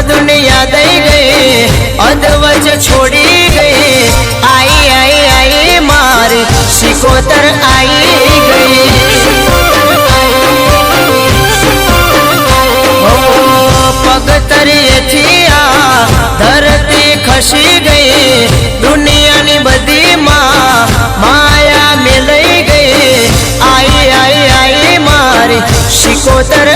दुनिया दई गई अधवच छोड़ी गई आई आई आई मारी सिकोतर आई गई पगतरिये थी आ धरती खसी गई दुनिया नी बधी माया मिलई गई आई आई आई मारी सिकोतर